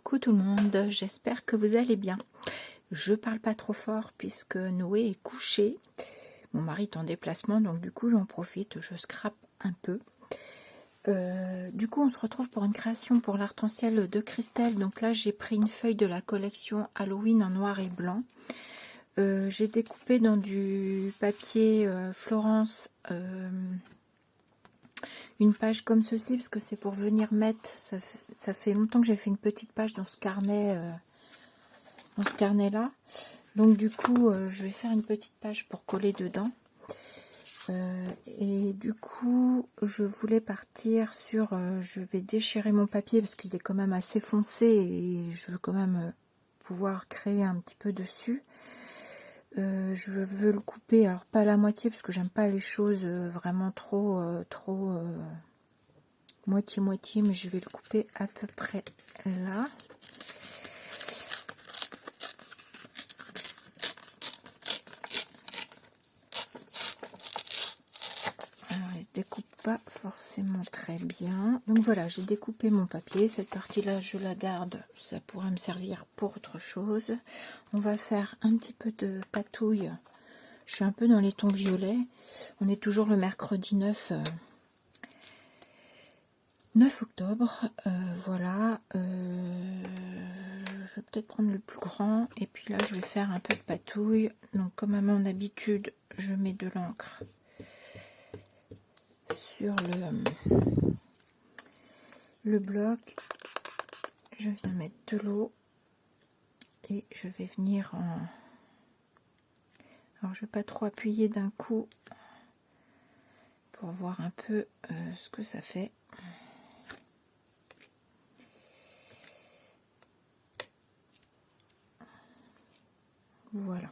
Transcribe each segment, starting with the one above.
Coucou tout le monde, j'espère que vous allez bien. Je parle pas trop fort puisque Noé est couché. Mon mari est en déplacement, donc du coup j'en profite, je scrape un peu. Du coup on se retrouve pour une création pour l'arc-en-ciel de Christelle. Donc là j'ai pris une feuille de la collection Halloween en noir et blanc. J'ai découpé dans du papier Florence une page comme ceci, parce que c'est pour venir mettre, ça fait longtemps que j'ai fait une petite page dans ce carnet là, donc du coup je vais faire une petite page pour coller dedans. Et du coup je voulais partir sur, je vais déchirer mon papier parce qu'il est quand même assez foncé et je veux quand même pouvoir créer un petit peu dessus. Je veux le couper, alors pas à la moitié parce que j'aime pas les choses vraiment trop moitié, mais je vais le couper à peu près là. Alors, il se découpe pas forcément très bien. Donc voilà, j'ai découpé mon papier. Cette partie-là, je la garde. Ça pourra me servir pour autre chose. On va faire un petit peu de patouille. Je suis un peu dans les tons violets. On est toujours le mercredi 9 octobre. Voilà. Je vais peut-être prendre le plus grand. Et puis là, je vais faire un peu de patouille. Donc, comme à mon habitude, je mets de l'encre sur le bloc. Je viens mettre de l'eau. Et je vais venir en... Alors, je ne vais pas trop appuyer d'un coup pour voir un peu ce que ça fait. Voilà.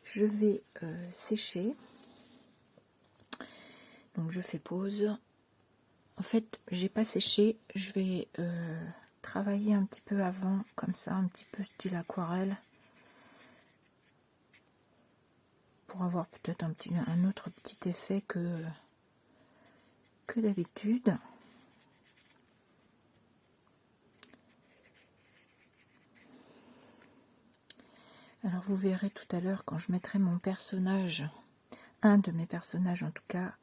Je vais sécher. Donc je fais pause. En fait, j'ai pas séché. Je vais travailler un petit peu avant, comme ça, un petit peu style aquarelle, pour avoir peut-être un autre petit effet que d'habitude. Alors vous verrez tout à l'heure quand je mettrai mon personnage, un de mes personnages en tout cas,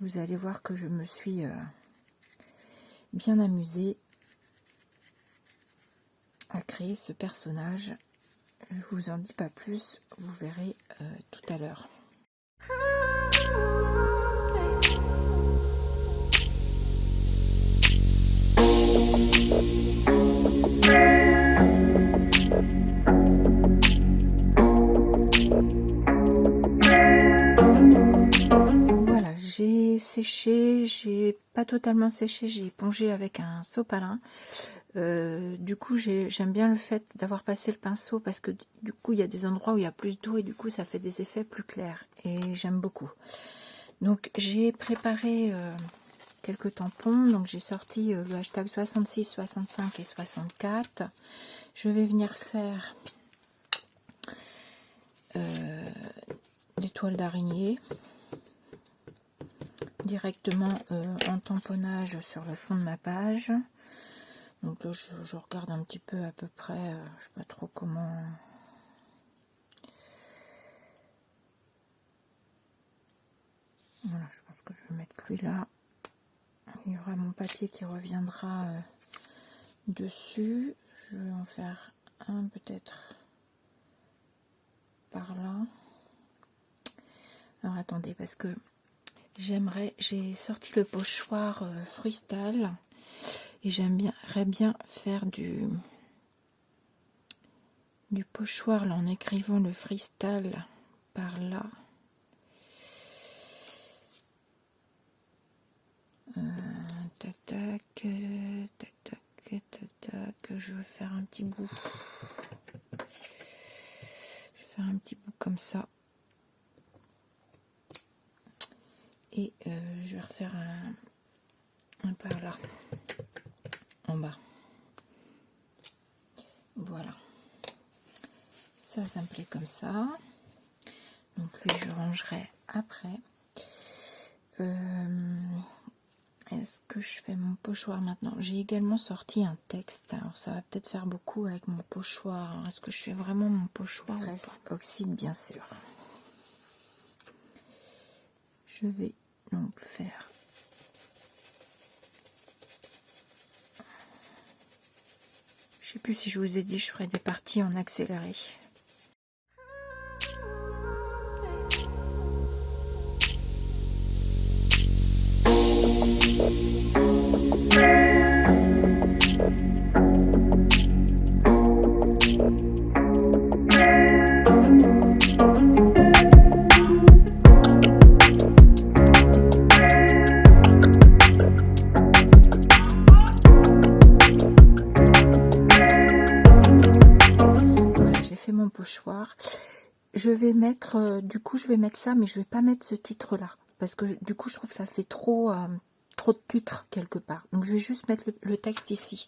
vous allez voir que je me suis bien amusée à créer ce personnage. Je vous en dis pas plus, vous verrez tout à l'heure. Voilà, j'ai séché, j'ai pas totalement séché, j'ai épongé avec un sopalin. Du coup j'aime bien le fait d'avoir passé le pinceau parce que du coup il y a des endroits où il y a plus d'eau et du coup ça fait des effets plus clairs et j'aime beaucoup. Donc j'ai préparé quelques tampons, donc j'ai sorti le hashtag 66, 65 et 64. Je vais venir faire des toiles d'araignée directement en tamponnage sur le fond de ma page. Donc là je regarde un petit peu à peu près, je sais pas trop comment. Voilà, je pense que je vais mettre lui là. Il y aura mon papier qui reviendra dessus. Je vais en faire un peut-être par là. Alors attendez, parce que j'ai sorti le pochoir Freestyle et j'aimerais bien faire du pochoir là en écrivant le Freestyle par là. Tac tac tac tac tac tac. Je vais faire un petit bout. Je vais faire un petit bout comme ça. Et je vais refaire un par là, en bas. Voilà. Ça me plaît comme ça. Donc lui, je rangerai après. Est-ce que je fais mon pochoir maintenant? J'ai également sorti un texte. Alors ça va peut-être faire beaucoup avec mon pochoir. Est-ce que je fais vraiment mon pochoir? Stress oxyde, bien sûr. Je vais donc faire... Je sais plus si je vous ai dit, je ferai des parties en accéléré. Mon pochoir, je vais mettre du coup je vais mettre ça, mais je vais pas mettre ce titre là parce que du coup je trouve que ça fait trop trop de titres quelque part, donc je vais juste mettre le texte ici.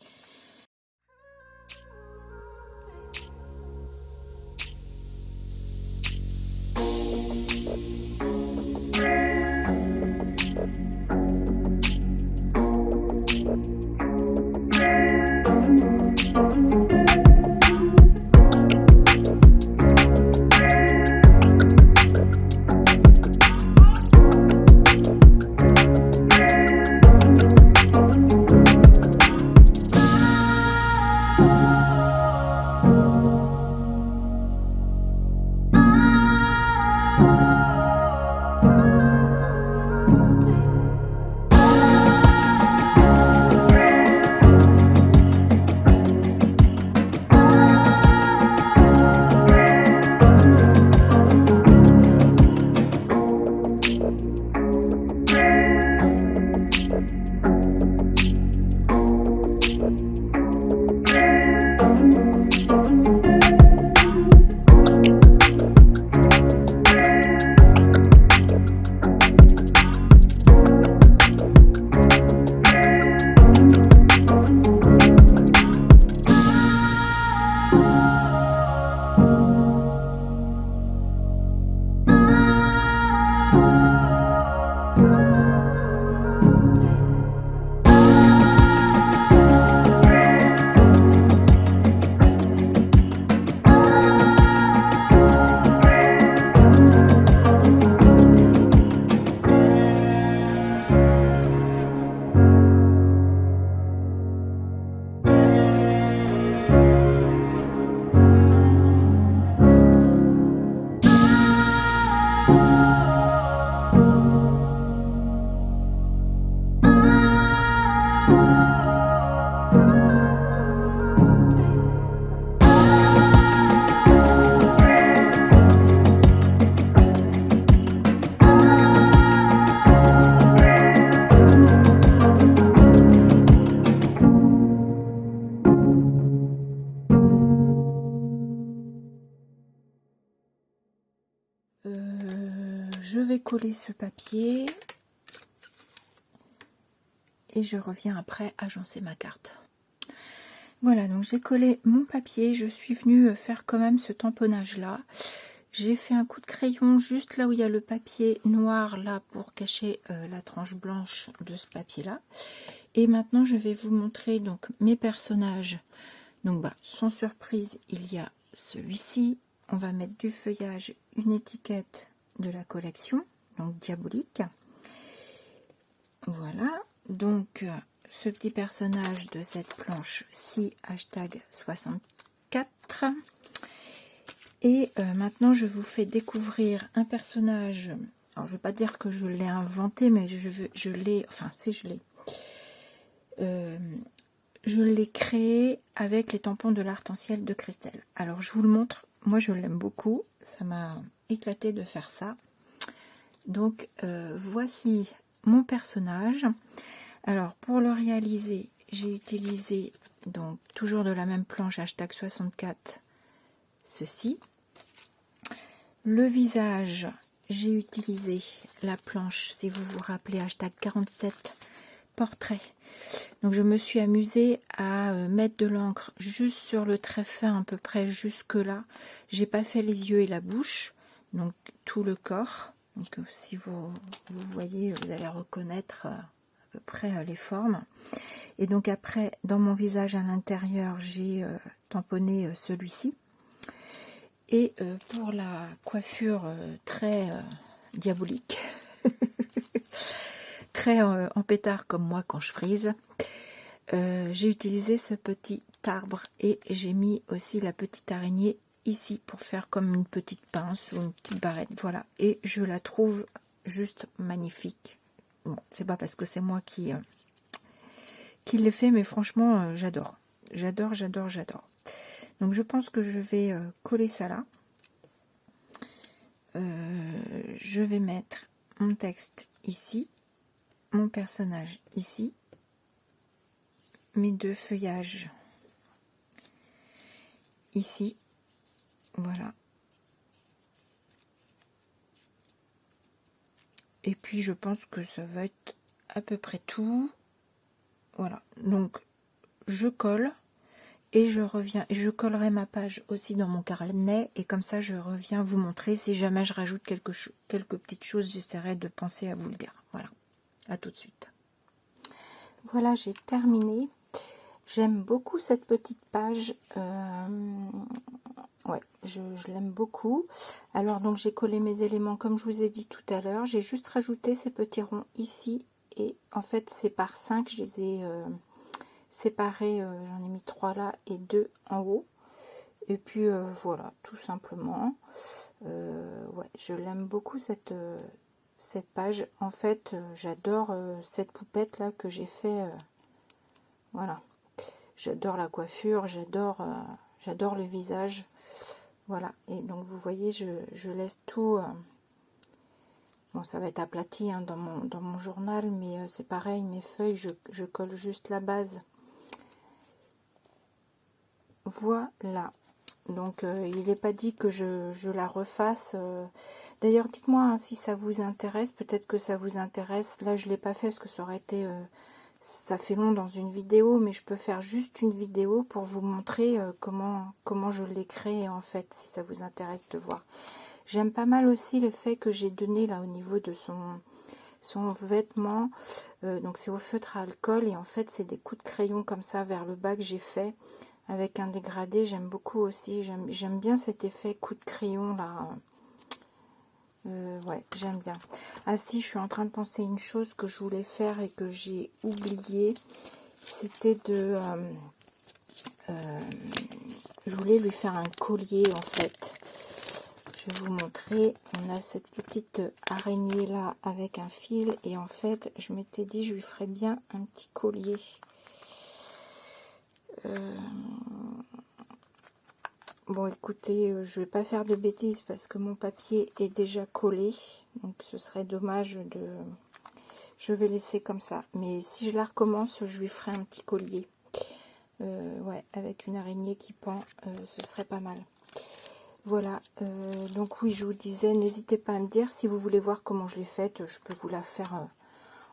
Je vais coller ce papier et je reviens après agencer ma carte. Voilà, donc j'ai collé mon papier, je suis venue faire quand même ce tamponnage là. J'ai fait un coup de crayon juste là où il y a le papier noir là pour cacher la tranche blanche de ce papier là. Et maintenant je vais vous montrer donc mes personnages. Donc sans surprise, il y a celui-ci. On va mettre du feuillage, une étiquette de la collection, donc diabolique. Voilà, donc ce petit personnage de cette planche-ci, hashtag 64. Et maintenant, je vous fais découvrir un personnage. Alors, je ne vais pas dire que je l'ai inventé, mais je l'ai, enfin, si je l'ai. Je l'ai créé avec les tampons de l'Arc-en-Ciel de Christelle. Alors, je vous le montre. Moi, je l'aime beaucoup. Ça m'a éclaté de faire ça. Donc, voici mon personnage. Alors, pour le réaliser, j'ai utilisé, donc, toujours de la même planche, hashtag 64, ceci. Le visage, j'ai utilisé la planche, si vous vous rappelez, hashtag 47, portrait. Donc, je me suis amusée à mettre de l'encre juste sur le trait fin, à peu près jusque là. J'ai pas fait les yeux et la bouche, donc tout le corps. Donc, si vous voyez, vous allez reconnaître à peu près les formes. Et donc après, dans mon visage à l'intérieur, j'ai tamponné celui-ci. Et pour la coiffure très diabolique, très en pétard comme moi quand je frise, j'ai utilisé ce petit arbre et j'ai mis aussi la petite araignée ici pour faire comme une petite pince ou une petite barrette. Voilà, et je la trouve juste magnifique. Bon, c'est pas parce que c'est moi qui l'ai fait, mais franchement, j'adore. J'adore, j'adore, j'adore. Donc je pense que je vais coller ça là. Je vais mettre mon texte ici, mon personnage ici, mes deux feuillages ici, voilà. Et puis je pense que ça va être à peu près tout. Voilà, donc je colle et je reviens. Je collerai ma page aussi dans mon carnet et comme ça je reviens vous montrer. Si jamais je rajoute quelques petites choses, j'essaierai de penser à vous le dire. Voilà, à tout de suite. Voilà, j'ai terminé. J'aime beaucoup cette petite page. Ouais, je l'aime beaucoup. Alors donc j'ai collé mes éléments comme je vous ai dit tout à l'heure. J'ai juste rajouté ces petits ronds ici et en fait c'est par 5. Je les ai séparés. J'en ai mis 3 là et 2 en haut. Et puis voilà, tout simplement. Ouais, je l'aime beaucoup cette page. En fait, j'adore cette poupette là que j'ai fait. Voilà. J'adore la coiffure, j'adore le visage. Voilà, et donc vous voyez, je laisse tout. Bon, ça va être aplati hein, dans mon journal, mais c'est pareil, mes feuilles, je colle juste la base. Voilà. Donc, il n'est pas dit que je la refasse. D'ailleurs, dites-moi hein, si ça vous intéresse. Peut-être que ça vous intéresse. Là, je ne l'ai pas fait parce que ça aurait été... ça fait long dans une vidéo, mais je peux faire juste une vidéo pour vous montrer comment je l'ai créé en fait, si ça vous intéresse de voir. J'aime pas mal aussi le fait que j'ai donné là au niveau de son vêtement, donc c'est au feutre à alcool et en fait c'est des coups de crayon comme ça vers le bas que j'ai fait avec un dégradé. J'aime beaucoup aussi, j'aime bien cet effet coup de crayon là. Ouais, j'aime bien. Ah si, je suis en train de penser une chose que je voulais faire et que j'ai oublié. C'était de... je voulais lui faire un collier en fait. Je vais vous montrer. On a cette petite araignée là avec un fil. Et en fait, je m'étais dit, je lui ferais bien un petit collier. Bon, écoutez, je vais pas faire de bêtises parce que mon papier est déjà collé. Donc, ce serait dommage de... Je vais laisser comme ça. Mais si je la recommence, je lui ferai un petit collier. Ouais, avec une araignée qui pend, ce serait pas mal. Voilà, donc oui, je vous disais, n'hésitez pas à me dire si vous voulez voir comment je l'ai faite. Je peux vous la faire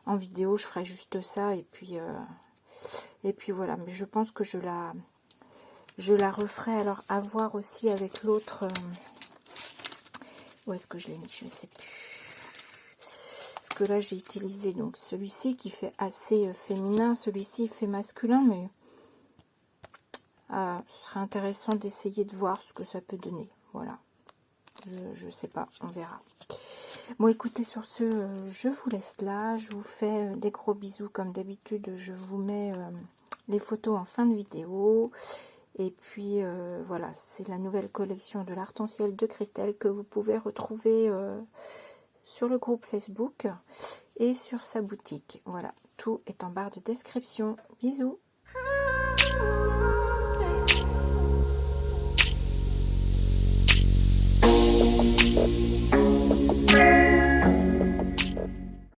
en vidéo, je ferai juste ça. Et puis voilà, mais je pense que je la referai. Alors, à voir aussi avec l'autre... où est-ce que je l'ai mis? Je ne sais plus. Parce que là, j'ai utilisé donc celui-ci qui fait assez féminin. Celui-ci fait masculin, mais ce serait intéressant d'essayer de voir ce que ça peut donner. Voilà. Je sais pas, on verra. Bon, écoutez, sur ce, je vous laisse là. Je vous fais des gros bisous comme d'habitude. Je vous mets les photos en fin de vidéo. Et puis, voilà, c'est la nouvelle collection de l'Arc-en-Ciel de Christelle que vous pouvez retrouver sur le groupe Facebook et sur sa boutique. Voilà, tout est en barre de description. Bisous!